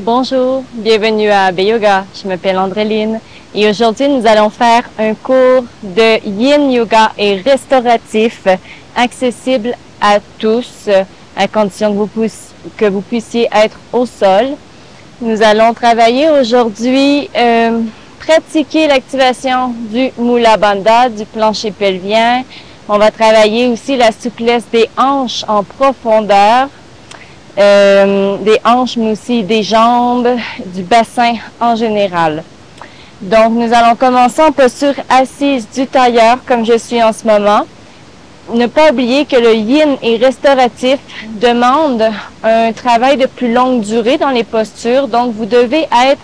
Bonjour, bienvenue à Yoga. Je m'appelle Andréline et aujourd'hui nous allons faire un cours de Yin Yoga et restauratif accessible à tous à condition que vous puissiez être au sol. Nous allons travailler aujourd'hui, pratiquer l'activation du Mula Bandha, du plancher pelvien. On va travailler aussi la souplesse des hanches en profondeur. Des hanches, mais aussi des jambes, du bassin en général. Donc, nous allons commencer en posture assise du tailleur, comme je suis en ce moment. Ne pas oublier que le yin et restauratif demande un travail de plus longue durée dans les postures. Donc, vous devez être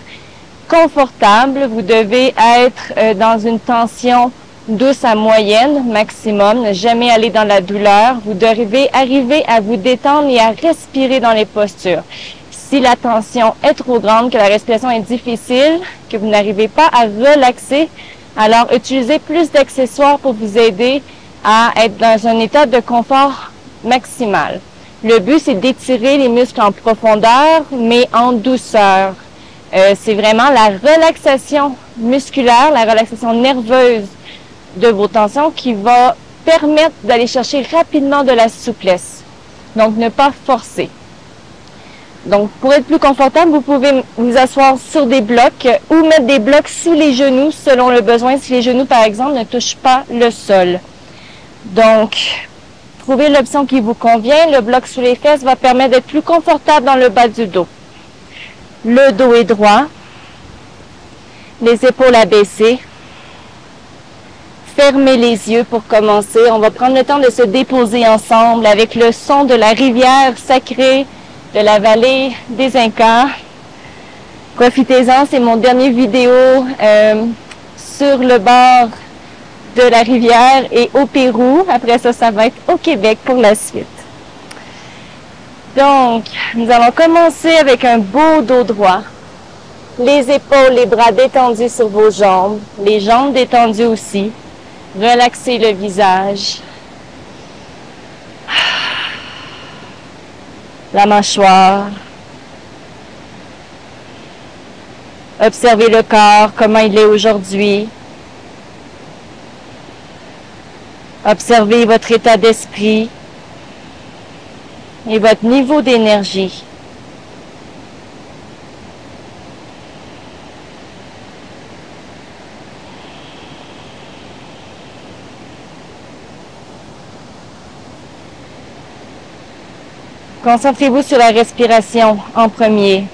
confortable, vous devez être dans une tension douce à moyenne maximum, ne jamais aller dans la douleur. Vous devez arriver à vous détendre et à respirer dans les postures. Si la tension est trop grande, que la respiration est difficile, que vous n'arrivez pas à relaxer, alors utilisez plus d'accessoires pour vous aider à être dans un état de confort maximal. Le but, c'est d'étirer les muscles en profondeur, mais en douceur. C'est vraiment la relaxation musculaire, la relaxation nerveuse de vos tensions qui va permettre d'aller chercher rapidement de la souplesse. Donc, ne pas forcer. Donc, pour être plus confortable, vous pouvez vous asseoir sur des blocs ou mettre des blocs sous les genoux selon le besoin, si les genoux, par exemple, ne touchent pas le sol. Donc, trouvez l'option qui vous convient. Le bloc sous les fesses va permettre d'être plus confortable dans le bas du dos. Le dos est droit, les épaules abaissées. Fermez les yeux pour commencer. On va prendre le temps de se déposer ensemble avec le son de la rivière sacrée de la vallée des Incas. Profitez-en, c'est mon dernier vidéo sur le bord de la rivière et au Pérou. Après ça, ça va être au Québec pour la suite. Donc, nous allons commencer avec un beau dos droit. Les épaules, les bras détendus sur vos jambes, les jambes détendues aussi. Relaxez le visage. La mâchoire. Observez le corps, comment il est aujourd'hui. Observez votre état d'esprit et votre niveau d'énergie. Concentrez-vous sur la respiration en premier.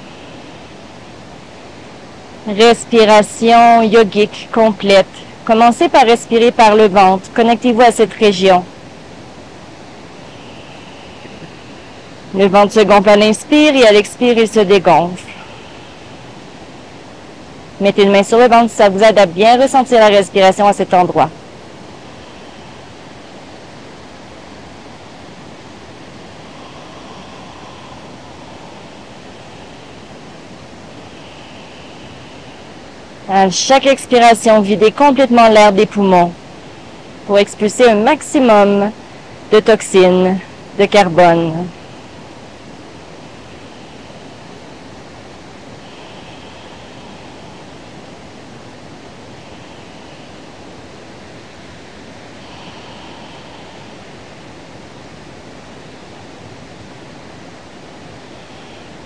Respiration yogique complète. Commencez par respirer par le ventre. Connectez-vous à cette région. Le ventre se gonfle à l'inspire et à l'expire, il se dégonfle. Mettez une main sur le ventre, ça vous aide à bien ressentir la respiration à cet endroit. À chaque expiration, videz complètement l'air des poumons pour expulser un maximum de toxines, de carbone.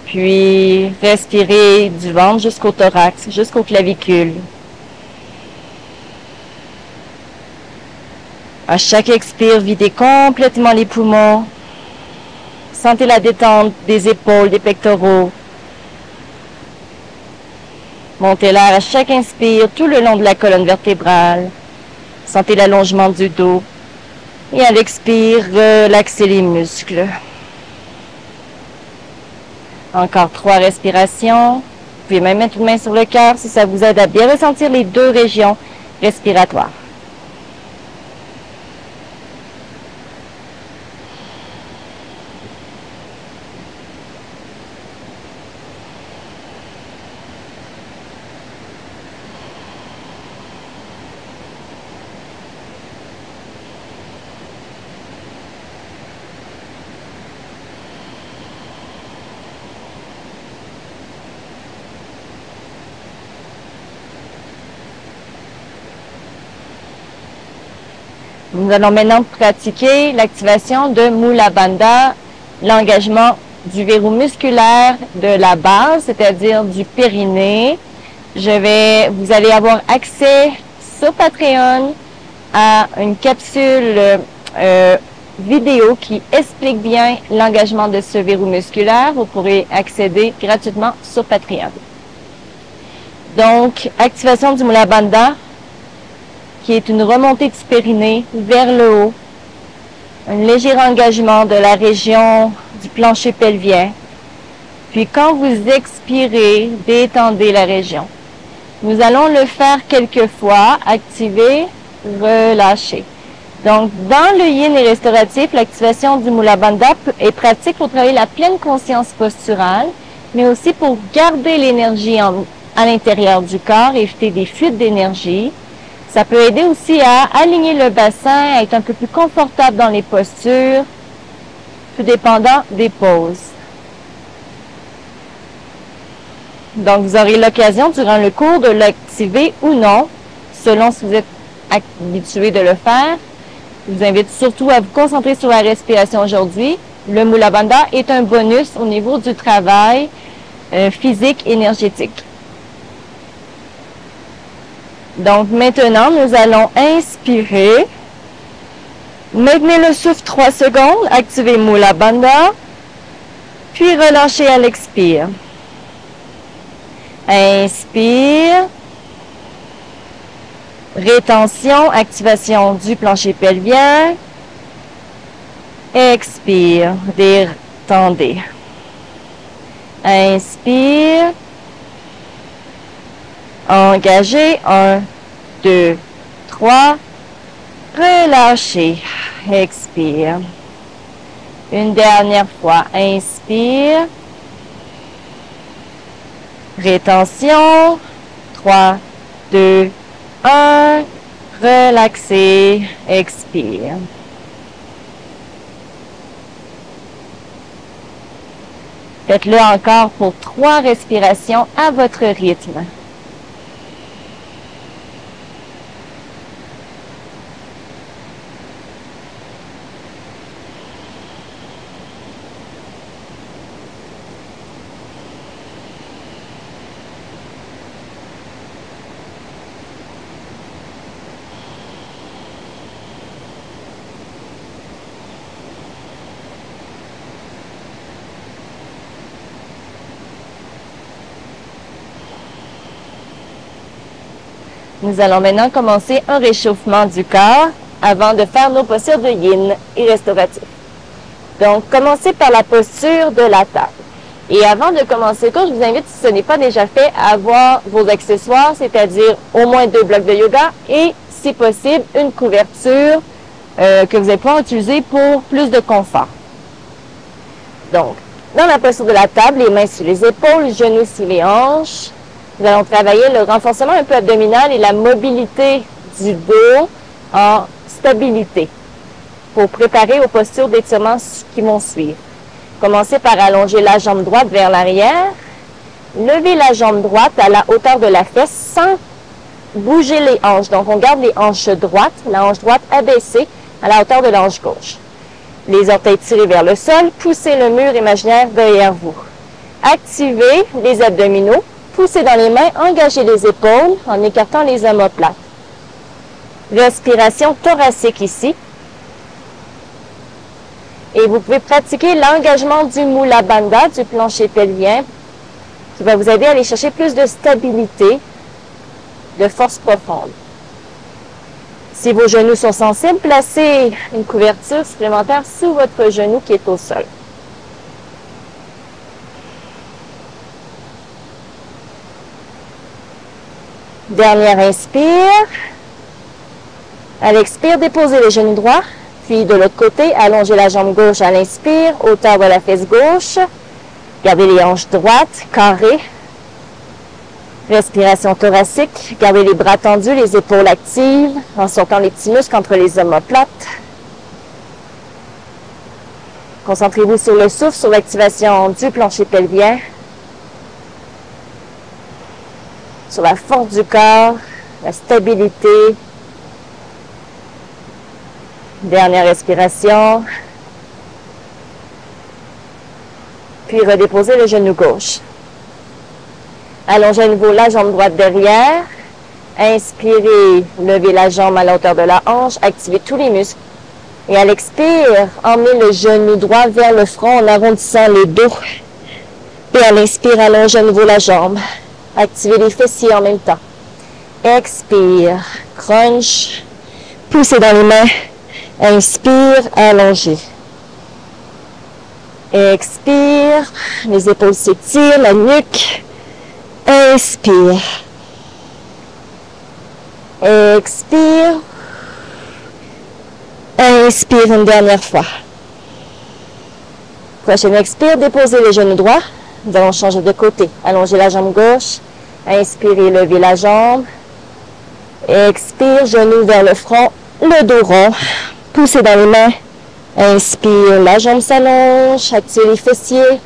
Puis, respirez du ventre jusqu'au thorax, jusqu'aux clavicules. À chaque expire, videz complètement les poumons. Sentez la détente des épaules, des pectoraux. Montez l'air à chaque inspire, tout le long de la colonne vertébrale. Sentez l'allongement du dos. Et à l'expire, relaxez les muscles. Encore 3 respirations. Vous pouvez même mettre une main sur le cœur si ça vous aide à bien ressentir les 2 régions respiratoires. Nous allons maintenant pratiquer l'activation de Mula Bandha, l'engagement du verrou musculaire de la base, c'est-à-dire du périnée. Vous allez avoir accès sur Patreon à une capsule vidéo qui explique bien l'engagement de ce verrou musculaire. Vous pourrez accéder gratuitement sur Patreon. Donc, activation du Mula Bandha, qui est une remontée du périnée vers le haut, un léger engagement de la région du plancher pelvien. Puis quand vous expirez, détendez la région. Nous allons le faire quelques fois, activer, relâcher. Donc, dans le yin et restauratif, l'activation du Mula Bandha est pratique pour travailler la pleine conscience posturale, mais aussi pour garder l'énergie à l'intérieur du corps, éviter des fuites d'énergie. Ça peut aider aussi à aligner le bassin, à être un peu plus confortable dans les postures, tout dépendant des poses. Donc, vous aurez l'occasion durant le cours de l'activer ou non, selon si vous êtes habitué de le faire. Je vous invite surtout à vous concentrer sur la respiration aujourd'hui. Le Mula Bandha est un bonus au niveau du travail physique énergétique. Donc maintenant, nous allons inspirer. Maintenez le souffle 3 secondes, activez Mula Bandha, puis relâchez à l'expire. Inspire. Rétention, activation du plancher pelvien. Expire, détendez. Inspire. Engagez. 1, 2, 3. Relâchez. Expire. Une dernière fois. Inspire. Rétention. 3, 2, 1. Relaxez. Expire. Faites-le encore pour 3 respirations à votre rythme. Nous allons maintenant commencer un réchauffement du corps avant de faire nos postures de yin et restauratif. Donc, commencez par la posture de la table. Et avant de commencer le cours, je vous invite, si ce n'est pas déjà fait, à avoir vos accessoires, c'est-à-dire au moins 2 blocs de yoga et, si possible, une couverture que vous allez pouvoir utiliser pour plus de confort. Donc, dans la posture de la table, les mains sur les épaules, les genoux sur les hanches. Nous allons travailler le renforcement un peu abdominal et la mobilité du dos en stabilité pour préparer aux postures d'étirement qui vont suivre. Commencez par allonger la jambe droite vers l'arrière. Levez la jambe droite à la hauteur de la fesse sans bouger les hanches. Donc, on garde les hanches droites, la hanche droite abaissée à la hauteur de la hanche gauche. Les orteils tirés vers le sol. Poussez le mur imaginaire derrière vous. Activez les abdominaux. Poussez dans les mains, engagez les épaules en écartant les omoplates. Respiration thoracique ici. Et vous pouvez pratiquer l'engagement du Mula Bandha, du plancher pelvien, qui va vous aider à aller chercher plus de stabilité, de force profonde. Si vos genoux sont sensibles, placez une couverture supplémentaire sous votre genou qui est au sol. Dernière inspire. À l'expire, déposez les genoux droits. Puis de l'autre côté, allongez la jambe gauche à l'inspire, hauteur de la fesse gauche. Gardez les hanches droites, carrées. Respiration thoracique. Gardez les bras tendus, les épaules actives, en sortant les petits muscles entre les omoplates. Concentrez-vous sur le souffle, sur l'activation du plancher pelvien. Sur la force du corps, la stabilité. Dernière respiration. Puis redéposez le genou gauche. Allongez à nouveau la jambe droite derrière. Inspirez, levez la jambe à la hauteur de la hanche, activez tous les muscles. Et à l'expire, emmenez le genou droit vers le front en arrondissant les dos. Et à l'inspire, allongez à nouveau la jambe. Activez les fessiers en même temps. Expire, crunch, poussez dans les mains. Inspire, allongez. Expire, les épaules s'étirent, la nuque. Inspire. Expire. Inspire une dernière fois. Prochaine expire, déposez les genoux droits. Nous allons changer de côté. Allongez la jambe gauche. Inspirez, levez la jambe. Expire, genoux vers le front, le dos rond. Poussez dans les mains. Inspire, la jambe s'allonge. Activez les fessiers.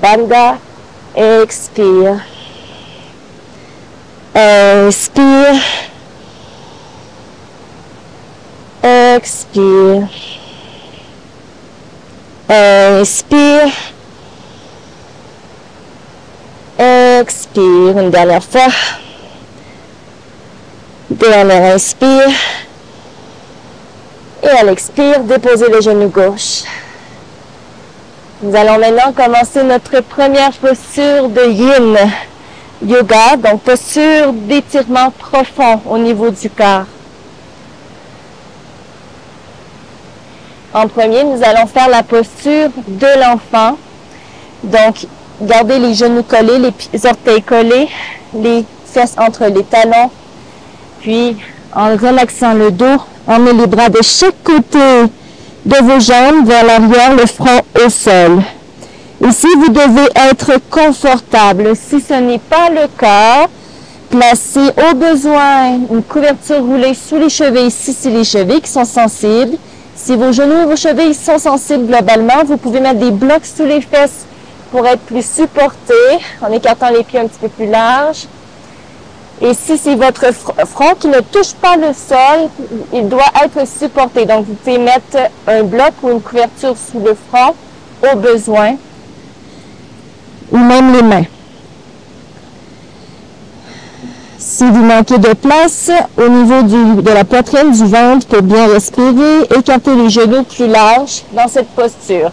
Bandha. Expire. Inspire. Expire. Inspire. Expire. Une dernière fois. Dernière inspire. Et à l'expire, déposez le genou gauche. Nous allons maintenant commencer notre première posture de Yin Yoga, donc posture d'étirement profond au niveau du corps. En premier, nous allons faire la posture de l'enfant. Donc, gardez les genoux collés, les orteils collés, les fesses entre les talons. Puis, en relaxant le dos, emmenez les bras de chaque côté de vos jambes vers l'arrière, le front au sol. Ici, vous devez être confortable. Si ce n'est pas le cas, placez au besoin une couverture roulée sous les chevilles, si c'est les chevilles qui sont sensibles. Si vos genoux et vos chevilles sont sensibles globalement, vous pouvez mettre des blocs sous les fesses pour être plus supporté, en écartant les pieds un petit peu plus larges. Et si c'est votre front qui ne touche pas le sol, il doit être supporté. Donc, vous pouvez mettre un bloc ou une couverture sous le front au besoin, ou même les mains. Si vous manquez de place au niveau de la poitrine, du ventre, pour bien respirer, écartez les genoux plus larges dans cette posture.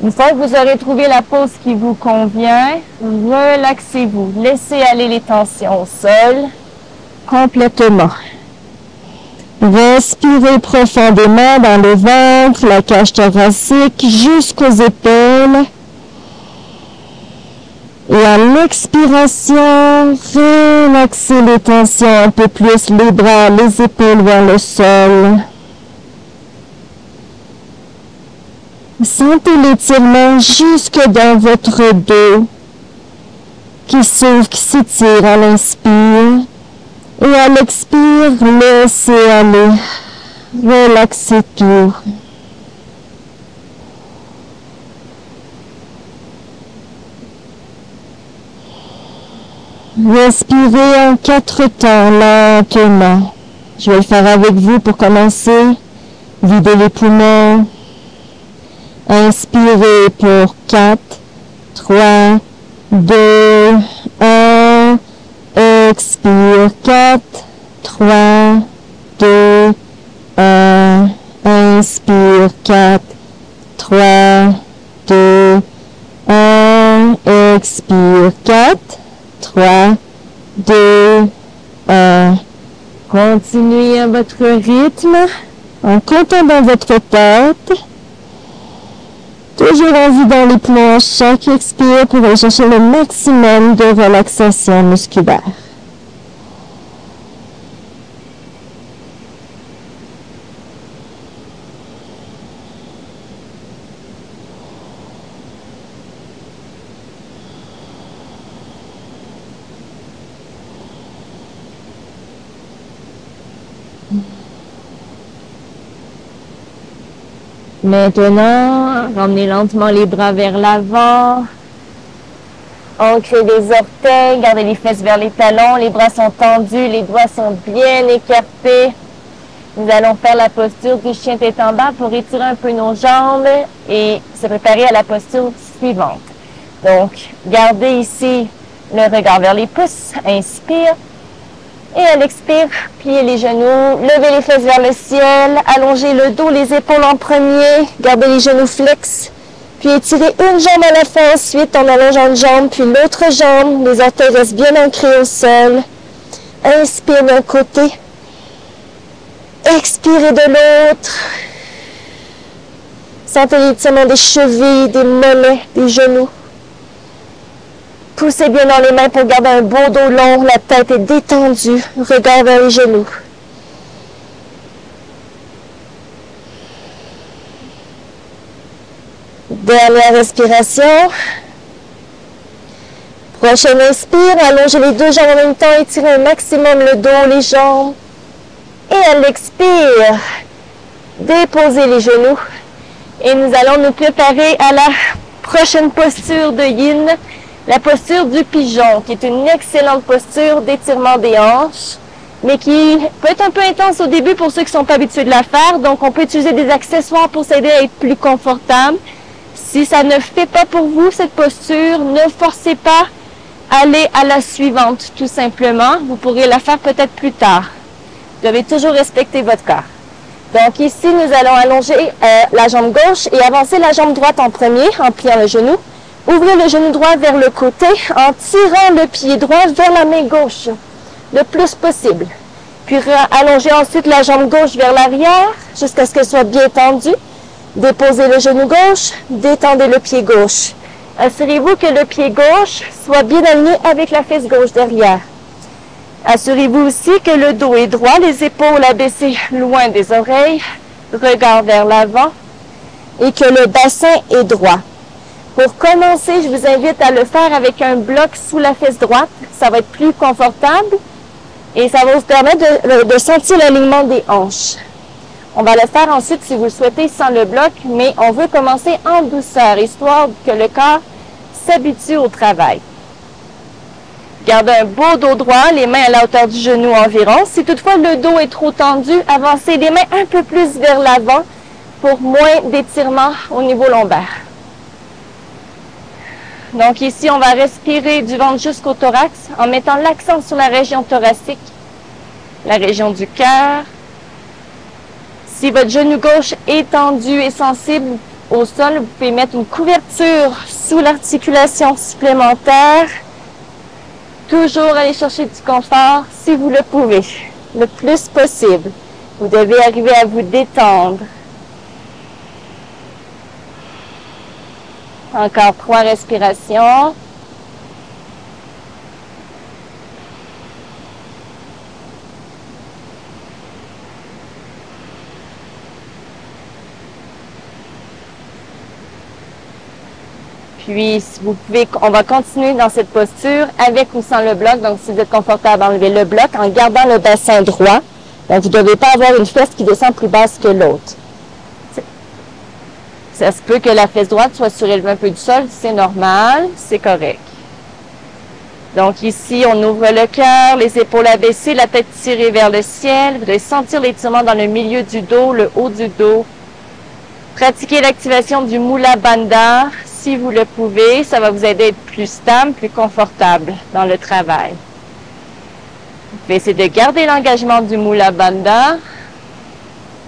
Une fois que vous aurez trouvé la pose qui vous convient, relaxez-vous. Laissez aller les tensions au sol complètement. Respirez profondément dans le ventre, la cage thoracique jusqu'aux épaules. Et à l'expiration, relaxez les tensions un peu plus, les bras, les épaules vers le sol. Sentez l'étirement jusque dans votre dos qui s'ouvre, qui s'étire à l'inspire. Et à l'expire, laissez aller. Relaxez tout. Respirez en 4 temps, lentement. Je vais le faire avec vous pour commencer. Videz les poumons. Inspirez pour 4, 3, 2, 1. Expire 4, 3, 2, 1. Inspire 4, 3, 2, 1. Expire 4, 3, 2, 1. Continuez à votre rythme en comptant dans votre tête. Toujours en vidant les poumons à chaque expire pour aller chercher le maximum de relaxation musculaire. Maintenant, ramenez lentement les bras vers l'avant. Ancrez les orteils, gardez les fesses vers les talons. Les bras sont tendus, les doigts sont bien écartés. Nous allons faire la posture du chien tête en bas pour étirer un peu nos jambes et se préparer à la posture suivante. Donc, gardez ici le regard vers les pouces. Inspire. Et à l'expire, pliez les genoux, levez les fesses vers le ciel, allongez le dos, les épaules en premier, gardez les genoux flex. Puis étirez une jambe à la fois ensuite en allongeant une jambe, puis l'autre jambe. Les orteils restent bien ancrés au sol. Inspire d'un côté. Expirez de l'autre. Sentez l'étirement des chevilles, des mollets, des genoux. Poussez bien dans les mains pour garder un beau dos long. La tête est détendue. Regard vers les genoux. Dernière respiration. Prochaine inspire, allongez les deux jambes en même temps, étirez un maximum le dos, les jambes. Et à l'expire, déposez les genoux. Et nous allons nous préparer à la prochaine posture de Yin, la posture du pigeon, qui est une excellente posture d'étirement des hanches, mais qui peut être un peu intense au début pour ceux qui ne sont pas habitués de la faire. Donc, on peut utiliser des accessoires pour s'aider à être plus confortable. Si ça ne fait pas pour vous, cette posture, ne forcez pas à aller à la suivante, tout simplement. Vous pourrez la faire peut-être plus tard. Vous devez toujours respecter votre corps. Donc ici, nous allons allonger la jambe gauche et avancer la jambe droite en premier, en pliant le genou. Ouvrez le genou droit vers le côté en tirant le pied droit vers la main gauche, le plus possible. Puis allongez ensuite la jambe gauche vers l'arrière jusqu'à ce qu'elle soit bien tendue. Déposez le genou gauche, détendez le pied gauche. Assurez-vous que le pied gauche soit bien aligné avec la fesse gauche derrière. Assurez-vous aussi que le dos est droit, les épaules abaissées loin des oreilles, regard vers l'avant et que le bassin est droit. Pour commencer, je vous invite à le faire avec un bloc sous la fesse droite. Ça va être plus confortable et ça va vous permettre de sentir l'alignement des hanches. On va le faire ensuite, si vous le souhaitez, sans le bloc, mais on veut commencer en douceur, histoire que le corps s'habitue au travail. Gardez un beau dos droit, les mains à la hauteur du genou environ. Si toutefois le dos est trop tendu, avancez les mains un peu plus vers l'avant pour moins d'étirement au niveau lombaire. Donc ici, on va respirer du ventre jusqu'au thorax en mettant l'accent sur la région thoracique, la région du cœur. Si votre genou gauche est tendu et sensible au sol, vous pouvez mettre une couverture sous l'articulation supplémentaire. Toujours aller chercher du confort si vous le pouvez, le plus possible. Vous devez arriver à vous détendre. Encore 3 respirations. Puis, on va continuer dans cette posture avec ou sans le bloc. Donc, si vous êtes confortable, enlevez le bloc en gardant le bassin droit. Donc, vous ne devez pas avoir une fesse qui descend plus basse que l'autre. Ça se peut que la fesse droite soit surélevée un peu du sol. C'est normal, c'est correct. Donc, ici, on ouvre le cœur, les épaules abaissées, la tête tirée vers le ciel. Vous devez sentir l'étirement dans le milieu du dos, le haut du dos. Pratiquez l'activation du Mula Bandha. Si vous le pouvez, ça va vous aider à être plus stable, plus confortable dans le travail. Vous pouvez essayer de garder l'engagement du Mula Bandha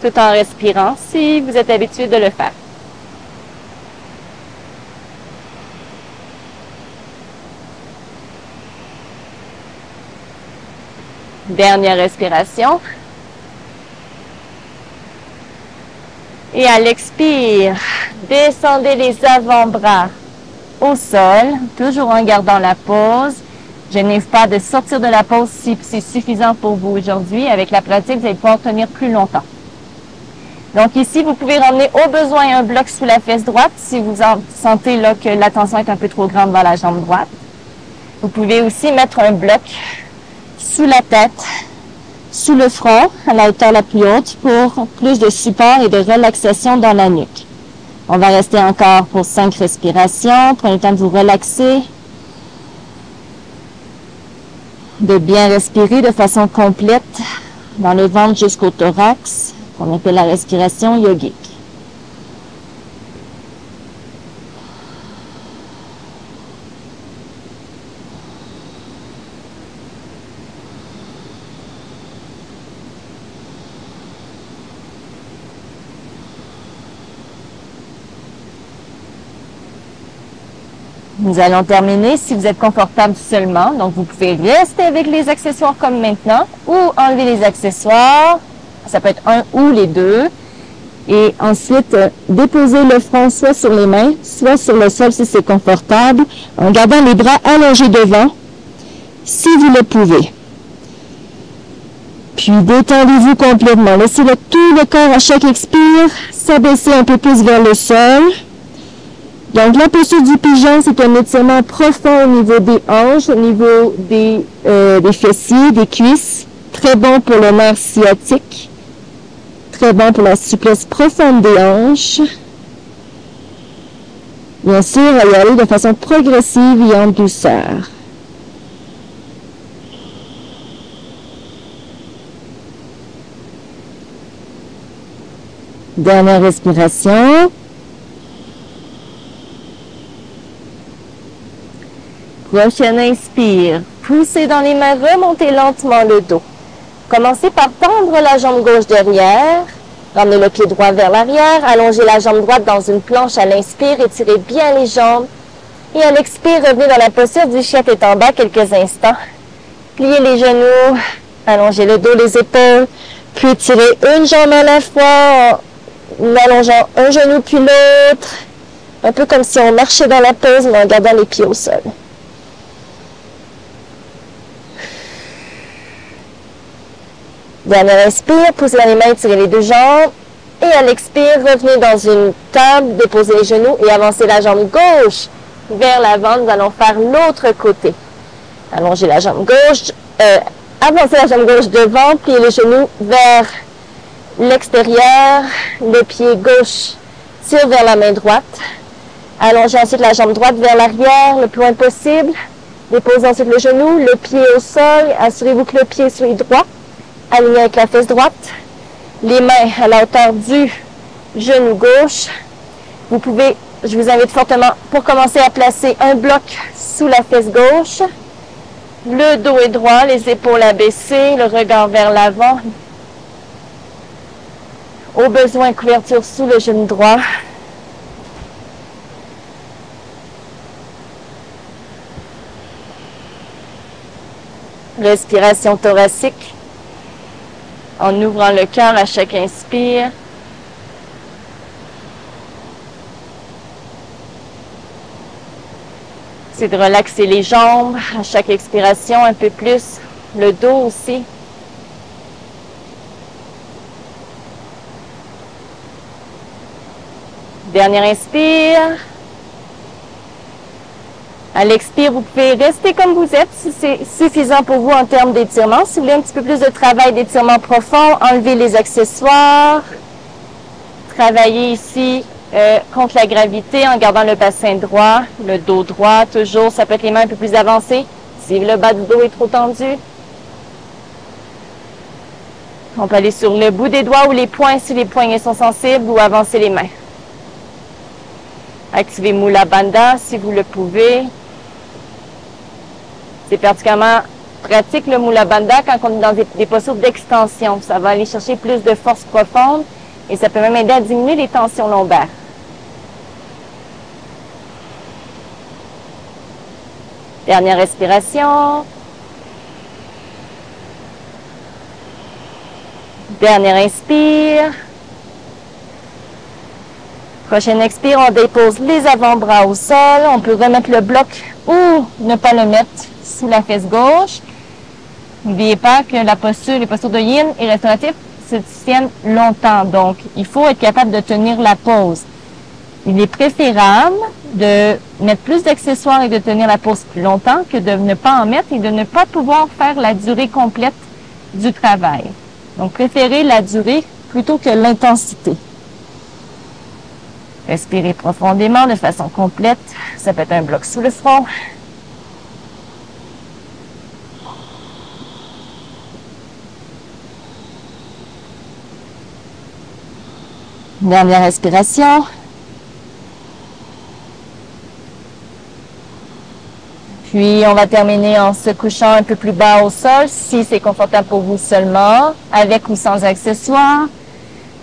tout en respirant si vous êtes habitué de le faire. Dernière respiration. Et à l'expire, descendez les avant-bras au sol, toujours en gardant la pause. Je n'hésite pas de sortir de la pause si c'est suffisant pour vous aujourd'hui. Avec la pratique, vous allez pouvoir tenir plus longtemps. Donc ici, vous pouvez ramener au besoin un bloc sous la fesse droite si vous sentez là, que la tension est un peu trop grande dans la jambe droite. Vous pouvez aussi mettre un bloc sous la tête, sous le front, à la hauteur la plus haute, pour plus de support et de relaxation dans la nuque. On va rester encore pour 5 respirations. Prenez le temps de vous relaxer, de bien respirer de façon complète. dans le ventre jusqu'au thorax, qu'on appelle la respiration yogique. Nous allons terminer si vous êtes confortable seulement. Donc, vous pouvez rester avec les accessoires comme maintenant ou enlever les accessoires. Ça peut être un ou les deux. Et ensuite, déposer le front soit sur les mains, soit sur le sol si c'est confortable, en gardant les bras allongés devant, si vous le pouvez. Puis, détendez-vous complètement. Laissez tout le corps à chaque expire s'abaisser un peu plus vers le sol. Donc, la posture du pigeon, c'est un étirement profond au niveau des hanches, au niveau des fessiers, des cuisses. Très bon pour le nerf sciatique. Très bon pour la souplesse profonde des hanches. Bien sûr, à y aller de façon progressive et en douceur. Dernière respiration. Prochaine inspire. Poussez dans les mains, remontez lentement le dos. Commencez par tendre la jambe gauche derrière. Ramenez le pied droit vers l'arrière. Allongez la jambe droite dans une planche à l'inspire. Étirez bien les jambes. Et à l'expire, revenez dans la posture du chien tête en bas quelques instants. Pliez les genoux. Allongez le dos, les épaules. Puis étirez une jambe à la fois en allongeant un genou puis l'autre. Un peu comme si on marchait dans la pause, mais en gardant les pieds au sol. Dernière inspire, poussez dans les mains, tirez les deux jambes. Et à l'expire, revenez dans une table, déposez les genoux et avancez la jambe gauche vers l'avant. Nous allons faire l'autre côté. Allongez la jambe gauche, avancez la jambe gauche devant, pliez les genoux vers l'extérieur. Le pied gauche tire vers la main droite. Allongez ensuite la jambe droite vers l'arrière le plus loin possible. Déposez ensuite le genou, le pied au sol. Assurez-vous que le pied soit droit. Aligné avec la fesse droite, les mains à la hauteur du genou gauche. Vous pouvez, je vous invite fortement pour commencer à placer un bloc sous la fesse gauche. Le dos est droit, les épaules abaissées, le regard vers l'avant. Au besoin, couverture sous le genou droit. Respiration thoracique. En ouvrant le cœur à chaque inspire. C'est de relaxer les jambes à chaque expiration un peu plus. Le dos aussi. Dernière inspire. À l'expire, vous pouvez rester comme vous êtes si c'est suffisant pour vous en termes d'étirement. Si vous voulez un petit peu plus de travail d'étirement profond, enlevez les accessoires. Travaillez ici contre la gravité en gardant le bassin droit, le dos droit toujours. Ça peut être les mains un peu plus avancées si le bas du dos est trop tendu. On peut aller sur le bout des doigts ou les poings si les poignets sont sensibles ou avancer les mains. Activez Mula Bandha si vous le pouvez. C'est particulièrement pratique le Mula Bandha quand on est dans des postures d'extension. Ça va aller chercher plus de force profonde et ça peut même aider à diminuer les tensions lombaires. Dernière respiration. Dernière inspire. Prochaine expire, on dépose les avant-bras au sol. On peut remettre le bloc ou ne pas le mettre sous la fesse gauche. N'oubliez pas que la posture, les postures de yin et restauratif se tiennent longtemps. Donc, il faut être capable de tenir la pause. Il est préférable de mettre plus d'accessoires et de tenir la pause plus longtemps que de ne pas en mettre et de ne pas pouvoir faire la durée complète du travail. Donc, préférez la durée plutôt que l'intensité. Respirez profondément de façon complète. Ça peut être un bloc sous le front. Dernière respiration. Puis, on va terminer en se couchant un peu plus bas au sol, si c'est confortable pour vous seulement, avec ou sans accessoires.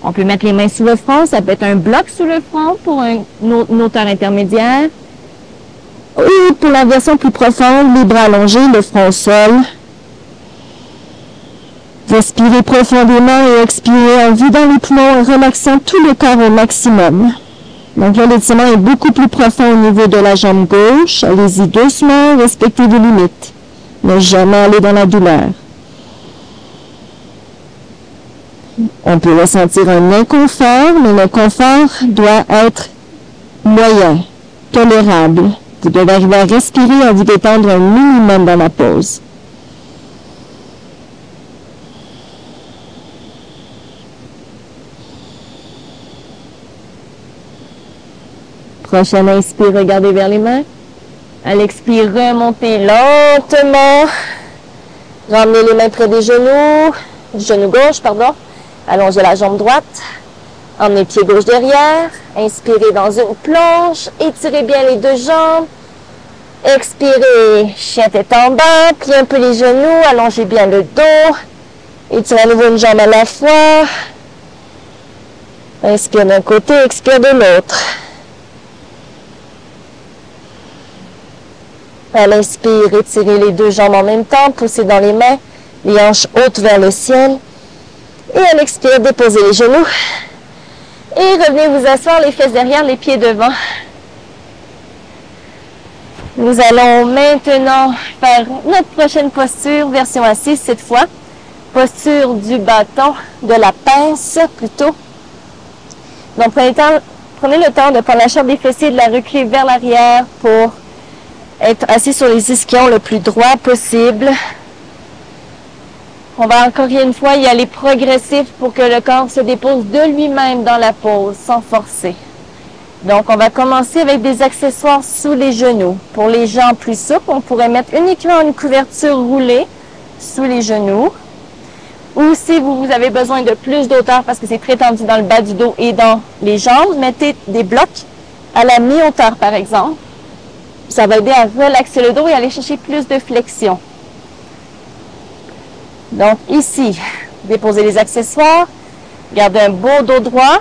On peut mettre les mains sous le front, ça peut être un bloc sous le front pour une hauteur intermédiaire. Ou pour la version plus profonde, les bras allongés, le front au sol. Respirez profondément et expirez en vidant les poumons et relaxant tout le corps au maximum. Donc là, l'étirement est beaucoup plus profond au niveau de la jambe gauche. Allez-y doucement, respectez vos limites. Ne jamais aller dans la douleur. On peut ressentir un inconfort, mais le confort doit être moyen, tolérable. Vous devez arriver à respirer et à vous détendre un minimum dans la pause. Prochain inspire, regardez vers les mains. À l'expire, remontez lentement. Ramenez les mains près des genoux. Genou gauche, pardon. Allongez la jambe droite. Emmenez le pied gauche derrière. Inspirez dans une plonge. Étirez bien les deux jambes. Expirez, chien tête en bas. Pliez un peu les genoux. Allongez bien le dos. Étirez à nouveau une jambe à la fois. Inspire d'un côté, expire de l'autre. À l'inspire, étirez les deux jambes en même temps, poussez dans les mains, les hanches hautes vers le ciel. Et à l'expire, déposez les genoux. Et revenez vous asseoir, les fesses derrière, les pieds devant. Nous allons maintenant faire notre prochaine posture, version assise cette fois. Posture du bâton, de la pince plutôt. Donc prenez le temps de prendre la chair des fessiers, de la reculer vers l'arrière pour être assis sur les ischions le plus droit possible. On va encore une fois y aller progressif pour que le corps se dépose de lui-même dans la pose, sans forcer. Donc, on va commencer avec des accessoires sous les genoux. Pour les jambes plus souples, on pourrait mettre uniquement une couverture roulée sous les genoux. Ou si vous avez besoin de plus d'auteur parce que c'est très tendu dans le bas du dos et dans les jambes, mettez des blocs à la mi-hauteur, par exemple. Ça va aider à relaxer le dos et aller chercher plus de flexion. Donc ici, déposez les accessoires, gardez un beau dos droit,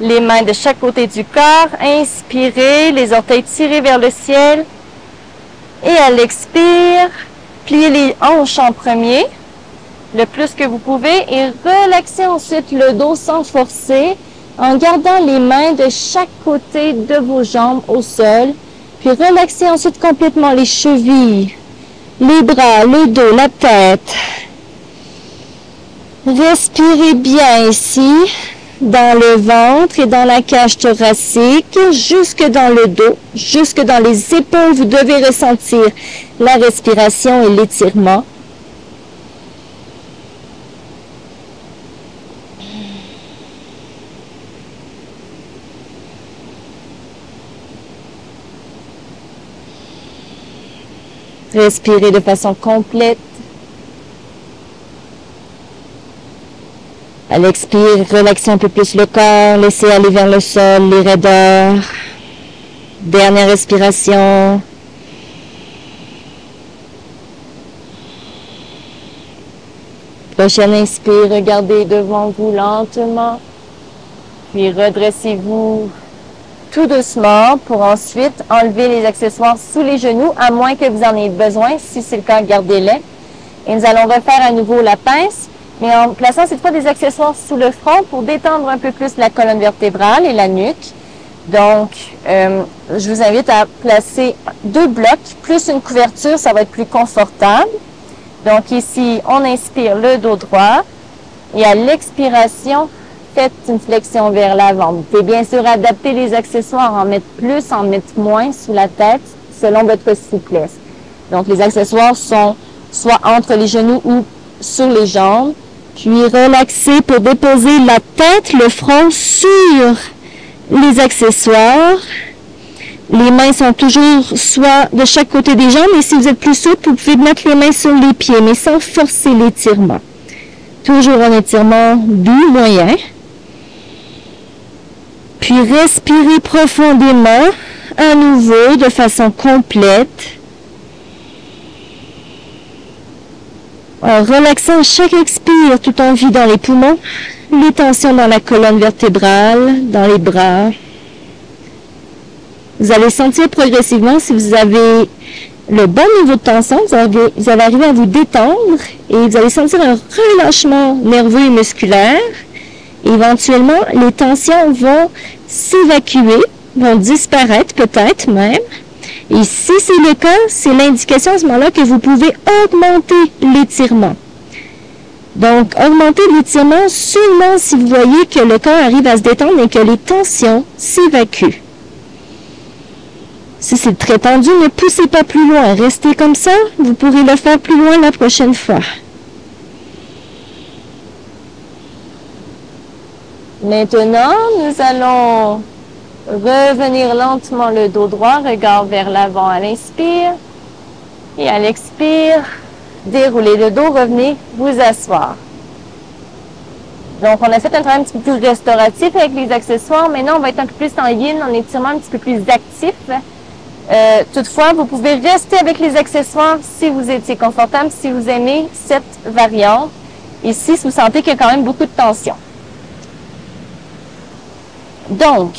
les mains de chaque côté du corps, inspirez, les orteils tirés vers le ciel et à l'expire, pliez les hanches en premier, le plus que vous pouvez et relaxez ensuite le dos sans forcer en gardant les mains de chaque côté de vos jambes au sol. Puis relaxez ensuite complètement les chevilles, les bras, le dos, la tête. Respirez bien ici, dans le ventre et dans la cage thoracique, jusque dans le dos, jusque dans les épaules. Vous devez ressentir la respiration et l'étirement. Respirez de façon complète. À l'expire, relaxez un peu plus le corps, laissez aller vers le sol, les raideurs. Dernière respiration. Prochaine inspire, regardez devant vous lentement. Puis redressez-vous tout doucement pour ensuite enlever les accessoires sous les genoux, à moins que vous en ayez besoin. Si c'est le cas, gardez-les. Et nous allons refaire à nouveau la pince, mais en plaçant cette fois des accessoires sous le front pour détendre un peu plus la colonne vertébrale et la nuque. Donc, je vous invite à placer 2 blocs plus une couverture, ça va être plus confortable. Donc ici, on inspire le dos droit et à l'expiration, faites une flexion vers l'avant. Vous pouvez bien sûr adapter les accessoires, en mettre plus, en mettre moins sous la tête, selon votre souplesse. Donc, les accessoires sont soit entre les genoux ou sur les jambes. Puis, relaxez pour déposer la tête, le front sur les accessoires. Les mains sont toujours soit de chaque côté des jambes, et si vous êtes plus souple, vous pouvez mettre les mains sur les pieds, mais sans forcer l'étirement. Toujours un étirement doux, moyen. Puis respirez profondément, à nouveau, de façon complète. En relaxant à chaque expire, tout en vidant les poumons, les tensions dans la colonne vertébrale, dans les bras. Vous allez sentir progressivement si vous avez le bon niveau de tension, vous allez arriver à vous détendre et vous allez sentir un relâchement nerveux et musculaire. Éventuellement, les tensions vont s'évacuer, vont disparaître peut-être même. Et si c'est le cas, c'est l'indication à ce moment-là que vous pouvez augmenter l'étirement. Donc, augmenter l'étirement seulement si vous voyez que le corps arrive à se détendre et que les tensions s'évacuent. Si c'est très tendu, ne poussez pas plus loin. Restez comme ça, vous pourrez le faire plus loin la prochaine fois. Maintenant, nous allons revenir lentement le dos droit, regard vers l'avant à l'inspire. Et à l'expire, déroulez le dos, revenez vous asseoir. Donc, on a fait un travail un petit peu plus restauratif avec les accessoires. Maintenant, on va être un peu plus en yin, en étirement un petit peu plus actif. Toutefois, vous pouvez rester avec les accessoires si vous étiez confortable, si vous aimez cette variante. Ici, si vous sentez qu'il y a quand même beaucoup de tension. Donc,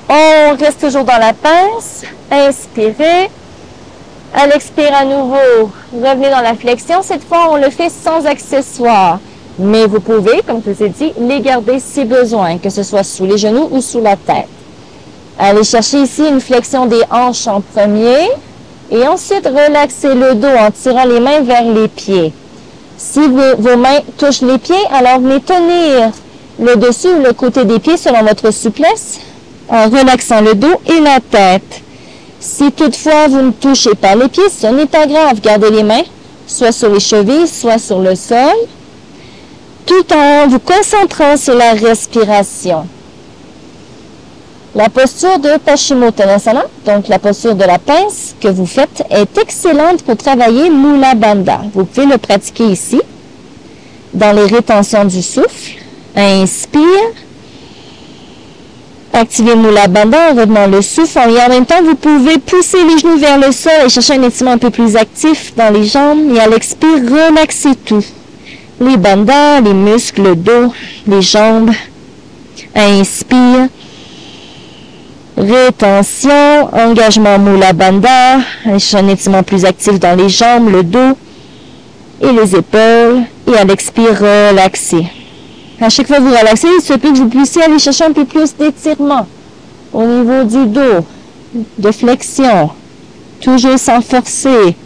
on reste toujours dans la pince. Inspirez. À l'expire à nouveau, revenez dans la flexion. Cette fois, on le fait sans accessoires. Mais vous pouvez, comme je vous ai dit, les garder si besoin, que ce soit sous les genoux ou sous la tête. Allez chercher ici une flexion des hanches en premier. Et ensuite, relaxez le dos en tirant les mains vers les pieds. Si vos mains touchent les pieds, alors venez tenir le dessus ou le côté des pieds selon votre souplesse, en relaxant le dos et la tête. Si toutefois vous ne touchez pas les pieds, ce n'est pas grave. Gardez les mains soit sur les chevilles, soit sur le sol, tout en vous concentrant sur la respiration. La posture de Paschimottanasana, donc la posture de la pince que vous faites, est excellente pour travailler Mula Bandha. Vous pouvez le pratiquer ici, dans les rétentions du souffle. Inspire. Activez Mula Bandha en retenant le souffle. Et en même temps, vous pouvez pousser les genoux vers le sol et chercher un étirement un peu plus actif dans les jambes. Et à l'expire, relaxez tout. Les bandhas, les muscles, le dos, les jambes. Inspire. Rétention, engagement Mula Bandha, un étirement plus actif dans les jambes, le dos et les épaules. Et à l'expire, relaxez. À chaque fois que vous relaxez, il se peut que vous puissiez aller chercher un peu plus d'étirement au niveau du dos, de flexion, toujours sans forcer.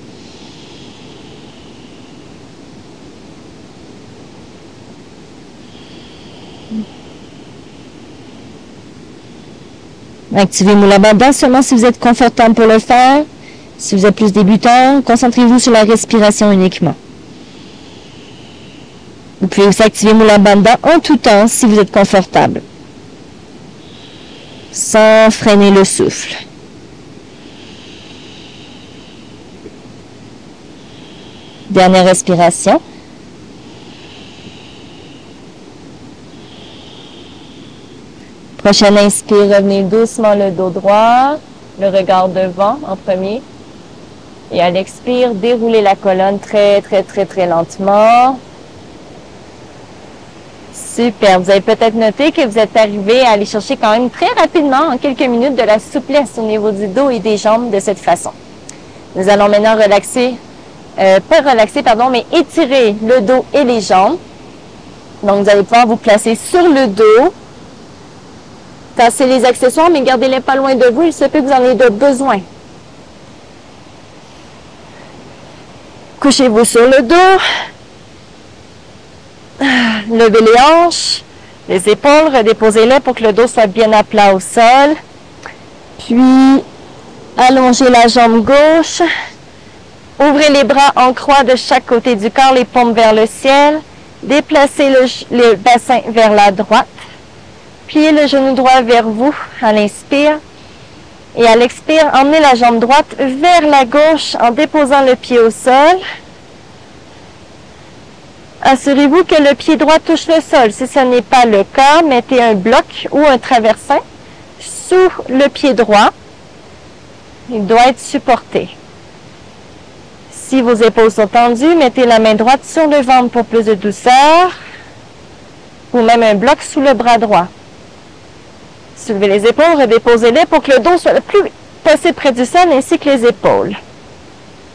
Activez Mula Bandha seulement si vous êtes confortable pour le faire. Si vous êtes plus débutant, concentrez-vous sur la respiration uniquement. Vous pouvez aussi activer Mula Bandha en tout temps si vous êtes confortable, sans freiner le souffle. Dernière respiration. Prochaine inspire, revenez doucement le dos droit, le regard devant en premier. Et à l'expire, déroulez la colonne très lentement. Super. Vous avez peut-être noté que vous êtes arrivé à aller chercher quand même très rapidement, en quelques minutes, de la souplesse au niveau du dos et des jambes de cette façon. Nous allons maintenant relaxer, mais étirer le dos et les jambes. Donc, vous allez pouvoir vous placer sur le dos. Tassez les accessoires, mais gardez-les pas loin de vous. Il se peut que vous en ayez besoin. Couchez-vous sur le dos. Levez les hanches, les épaules, redéposez-les pour que le dos soit bien à plat au sol. Puis, allongez la jambe gauche. Ouvrez les bras en croix de chaque côté du corps, les paumes vers le ciel. Déplacez le bassin vers la droite. Pliez le genou droit vers vous à l'inspire. Et à l'expire, emmenez la jambe droite vers la gauche en déposant le pied au sol. Assurez-vous que le pied droit touche le sol. Si ce n'est pas le cas, mettez un bloc ou un traversin sous le pied droit. Il doit être supporté. Si vos épaules sont tendues, mettez la main droite sur le ventre pour plus de douceur, ou même un bloc sous le bras droit. Soulevez les épaules, redéposez-les pour que le dos soit le plus possible près du sol, ainsi que les épaules.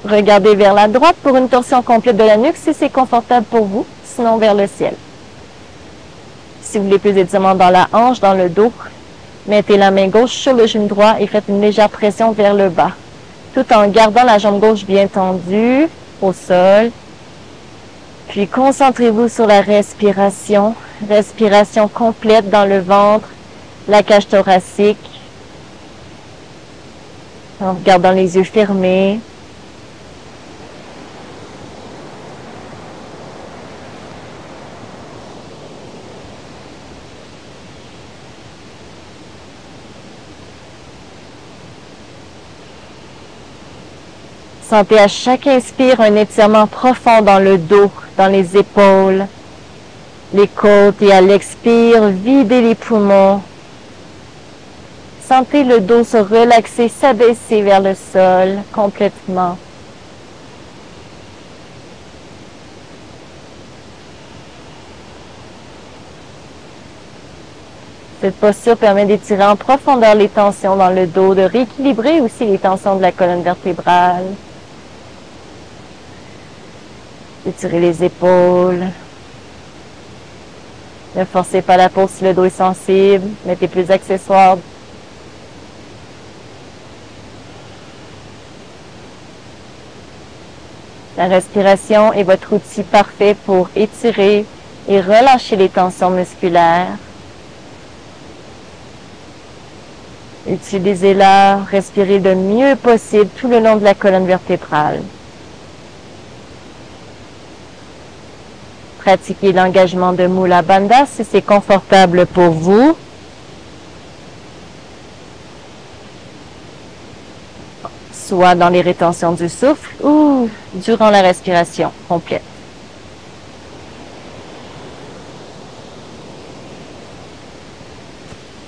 Regardez vers la droite pour une torsion complète de la nuque si c'est confortable pour vous, sinon vers le ciel. Si vous voulez plus d'étirement dans la hanche, dans le dos, mettez la main gauche sur le genou droit et faites une légère pression vers le bas, tout en gardant la jambe gauche bien tendue au sol. Puis concentrez-vous sur la respiration. Respiration complète dans le ventre, la cage thoracique, en gardant les yeux fermés. Sentez à chaque inspire un étirement profond dans le dos, dans les épaules, les côtes, et à l'expire, videz les poumons. Sentez le dos se relaxer, s'abaisser vers le sol complètement. Cette posture permet d'étirer en profondeur les tensions dans le dos, de rééquilibrer aussi les tensions de la colonne vertébrale. Étirez les épaules. Ne forcez pas la pose si le dos est sensible. Mettez plus d'accessoires. La respiration est votre outil parfait pour étirer et relâcher les tensions musculaires. Utilisez-la, respirez le mieux possible tout le long de la colonne vertébrale. Pratiquez l'engagement de Mula Bandha si c'est confortable pour vous. Soit dans les rétentions du souffle ou durant la respiration complète.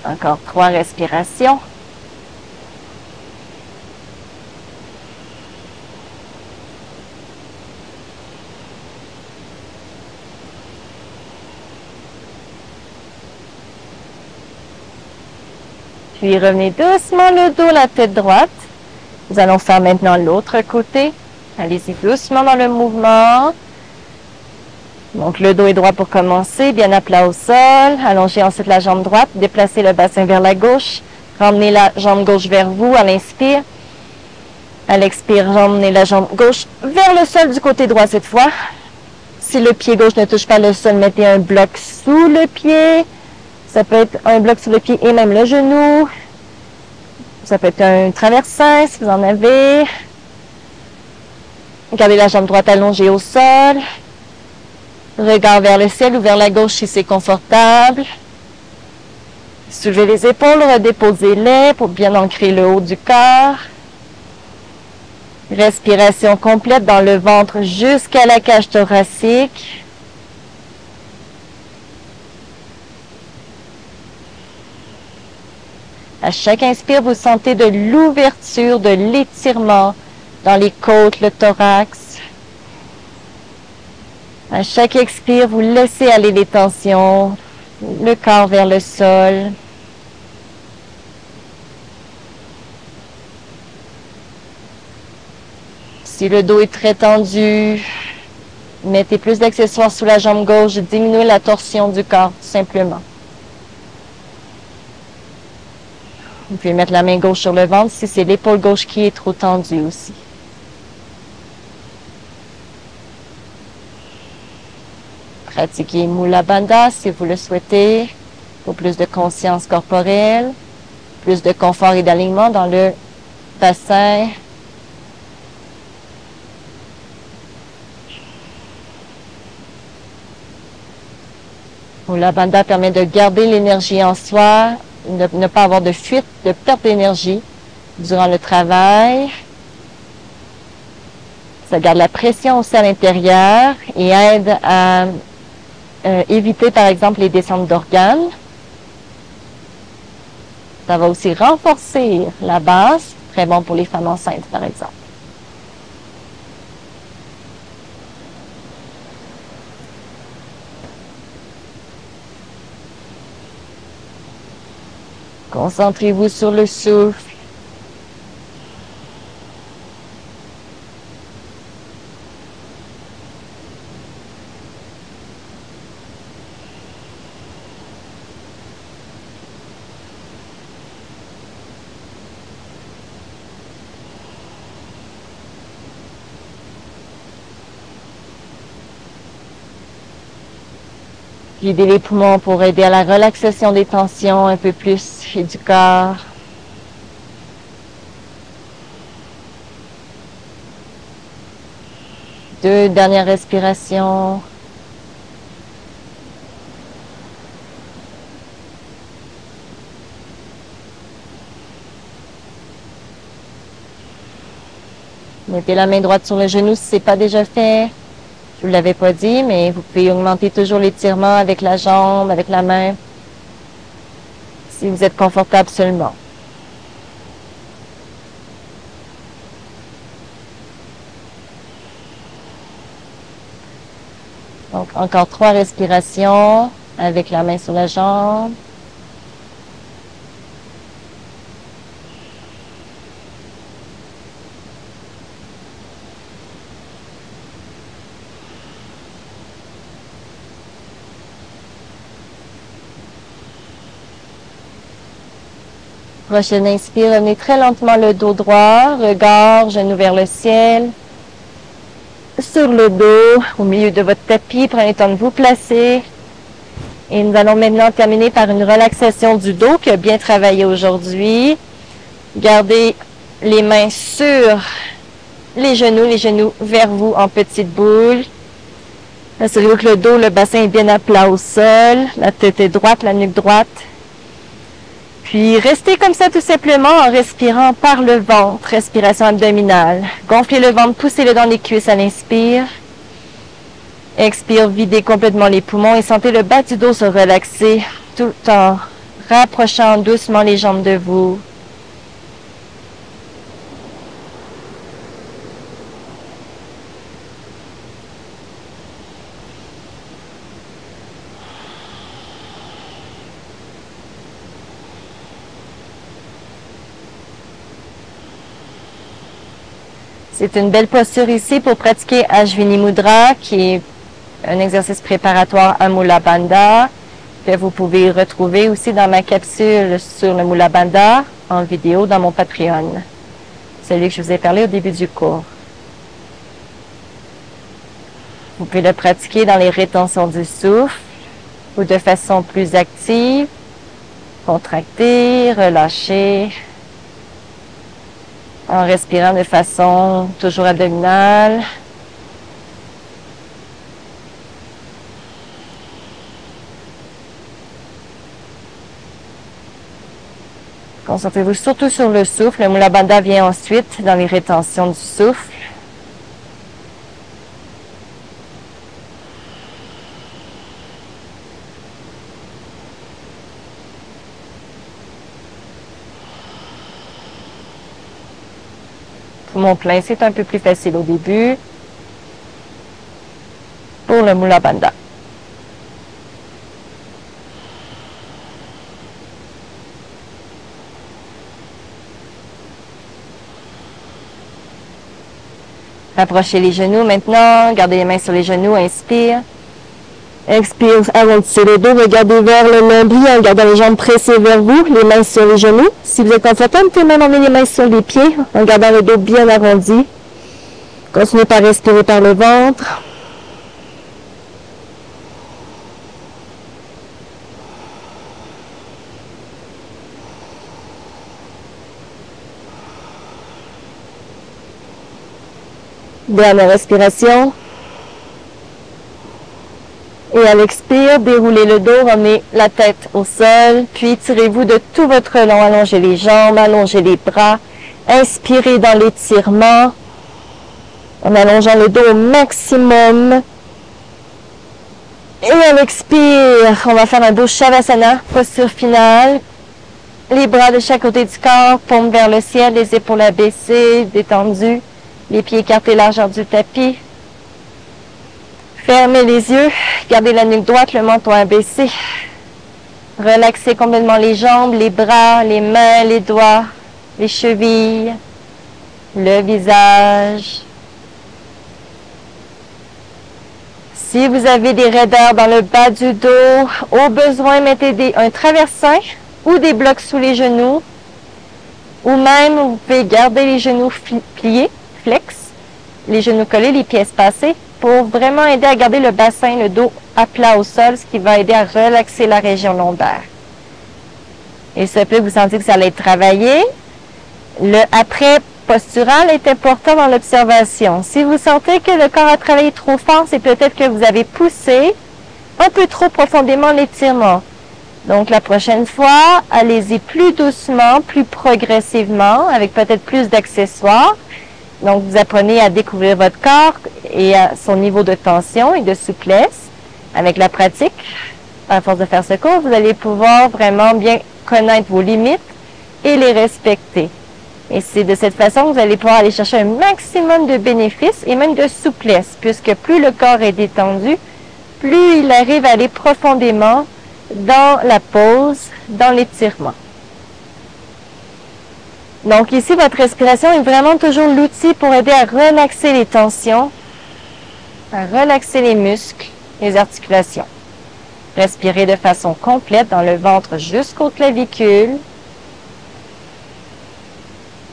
Encore 3 respirations. Puis revenez doucement le dos, la tête droite. Nous allons faire maintenant l'autre côté. Allez-y doucement dans le mouvement. Donc le dos est droit pour commencer, bien à plat au sol. Allongez ensuite la jambe droite, déplacez le bassin vers la gauche. Ramenez la jambe gauche vers vous à l'inspire. À l'expire, ramenez la jambe gauche vers le sol du côté droit cette fois. Si le pied gauche ne touche pas le sol, mettez un bloc sous le pied. Ça peut être un bloc sous le pied et même le genou. Ça peut être un traversin si vous en avez. Gardez la jambe droite allongée au sol. Regard vers le ciel ou vers la gauche si c'est confortable. Soulevez les épaules, redéposez-les pour bien ancrer le haut du corps. Respiration complète dans le ventre jusqu'à la cage thoracique. À chaque inspire, vous sentez de l'ouverture, de l'étirement dans les côtes, le thorax. À chaque expire, vous laissez aller les tensions, le corps vers le sol. Si le dos est très tendu, mettez plus d'accessoires sous la jambe gauche, diminuez la torsion du corps, tout simplement. Vous pouvez mettre la main gauche sur le ventre si c'est l'épaule gauche qui est trop tendue aussi. Pratiquez Mula Bandha si vous le souhaitez, pour plus de conscience corporelle, plus de confort et d'alignement dans le bassin. Mula Bandha permet de garder l'énergie en soi, ne pas avoir de fuite, de perte d'énergie durant le travail. Ça garde la pression aussi à l'intérieur et aide à éviter, par exemple, les descentes d'organes. Ça va aussi renforcer la base, très bon pour les femmes enceintes, par exemple. Concentrez-vous sur le souffle. Videz les poumons pour aider à la relaxation des tensions un peu plus et du corps. Deux dernières respirations. Mettez la main droite sur le genou si ce n'est pas déjà fait. Je ne vous l'avais pas dit, mais vous pouvez augmenter toujours l'étirement avec la jambe, avec la main, si vous êtes confortable seulement. Donc, encore 3 respirations avec la main sur la jambe. Prochaine inspire, revenez très lentement le dos droit, regard, genou vers le ciel. Sur le dos, au milieu de votre tapis, prenez le temps de vous placer. Et nous allons maintenant terminer par une relaxation du dos qui a bien travaillé aujourd'hui. Gardez les mains sur les genoux vers vous en petite boule. Assurez-vous que le dos, le bassin est bien à plat au sol, la tête est droite, la nuque droite. Puis restez comme ça tout simplement en respirant par le ventre, respiration abdominale. Gonflez le ventre, poussez-le dans les cuisses à l'inspire. Expire, videz complètement les poumons et sentez le bas du dos se relaxer tout en rapprochant doucement les jambes de vous. C'est une belle posture ici pour pratiquer Ashwini Mudra, qui est un exercice préparatoire à Mula Bandha, que vous pouvez retrouver aussi dans ma capsule sur le Mula Bandha en vidéo dans mon Patreon, celui que je vous ai parlé au début du cours. Vous pouvez le pratiquer dans les rétentions du souffle ou de façon plus active, contracter, relâcher, en respirant de façon toujours abdominale. Concentrez-vous surtout sur le souffle. Le Mula Bandha vient ensuite dans les rétentions du souffle. Poumon plein, c'est un peu plus facile au début pour le Mula Bandha. Rapprochez les genoux maintenant, gardez les mains sur les genoux, inspire. Expire, arrondissez le dos, regardez vers le nombril en gardant les jambes pressées vers vous, les mains sur les genoux. Si vous êtes confortable, vous pouvez même emmener les mains sur les pieds en gardant le dos bien arrondi. Continuez par respirer par le ventre. Dernière respiration. Et à l'expire, déroulez le dos, ramenez la tête au sol, puis tirez-vous de tout votre long, allongez les jambes, allongez les bras, inspirez dans l'étirement, En allongeant le dos au maximum. Et à l'expire, on va faire un beau Shavasana, posture finale. Les bras de chaque côté du corps, paume vers le ciel, les épaules abaissées, détendues, les pieds écartés largeur du tapis. Fermez les yeux, gardez la nuque droite, le menton abaissé. Relaxez complètement les jambes, les bras, les mains, les doigts, les chevilles, le visage. Si vous avez des raideurs dans le bas du dos, au besoin, mettez un traversin ou des blocs sous les genoux. Ou même, vous pouvez garder les genoux pliés, flex, les genoux collés, les pieds espacés, pour vraiment aider à garder le bassin, le dos à plat au sol, ce qui va aider à relaxer la région lombaire. Il se peut que vous sentiez que ça allait être travaillé. Le après postural est important dans l'observation. Si vous sentez que le corps a travaillé trop fort, c'est peut-être que vous avez poussé un peu trop profondément l'étirement. Donc, la prochaine fois, allez-y plus doucement, plus progressivement, avec peut-être plus d'accessoires. Donc, vous apprenez à découvrir votre corps et à son niveau de tension et de souplesse. Avec la pratique, à force de faire ce cours, vous allez pouvoir vraiment bien connaître vos limites et les respecter. Et c'est de cette façon que vous allez pouvoir aller chercher un maximum de bénéfices et même de souplesse, puisque plus le corps est détendu, plus il arrive à aller profondément dans la pause, dans l'étirement. Donc ici, votre respiration est vraiment toujours l'outil pour aider à relaxer les tensions, à relaxer les muscles, les articulations. Respirez de façon complète dans le ventre jusqu'aux clavicules.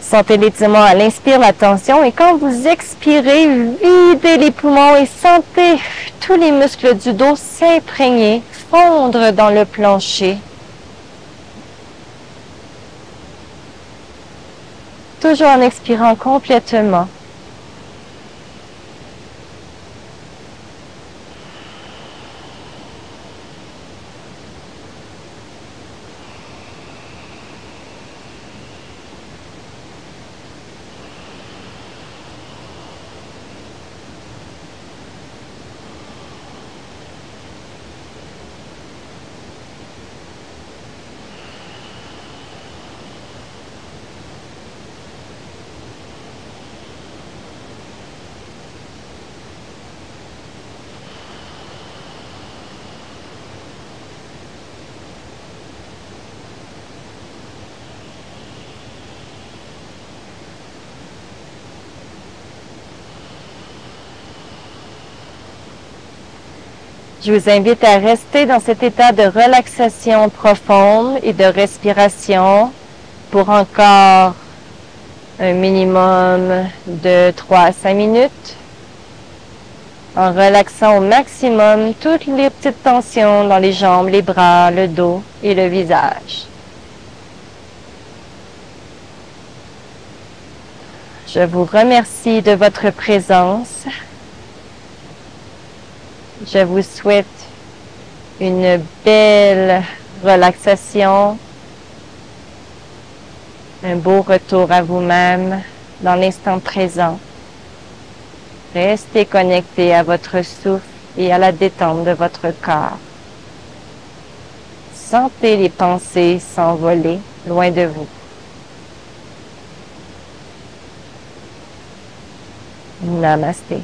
Sentez l'étirement à l'inspire, la tension, et quand vous expirez, videz les poumons et sentez tous les muscles du dos s'imprégner, fondre dans le plancher. Toujours en expirant complètement. Je vous invite à rester dans cet état de relaxation profonde et de respiration pour encore un minimum de 3 à 5 minutes, en relaxant au maximum toutes les petites tensions dans les jambes, les bras, le dos et le visage. Je vous remercie de votre présence. Je vous souhaite une belle relaxation, un beau retour à vous-même dans l'instant présent. Restez connecté à votre souffle et à la détente de votre corps. Sentez les pensées s'envoler loin de vous. Namasté.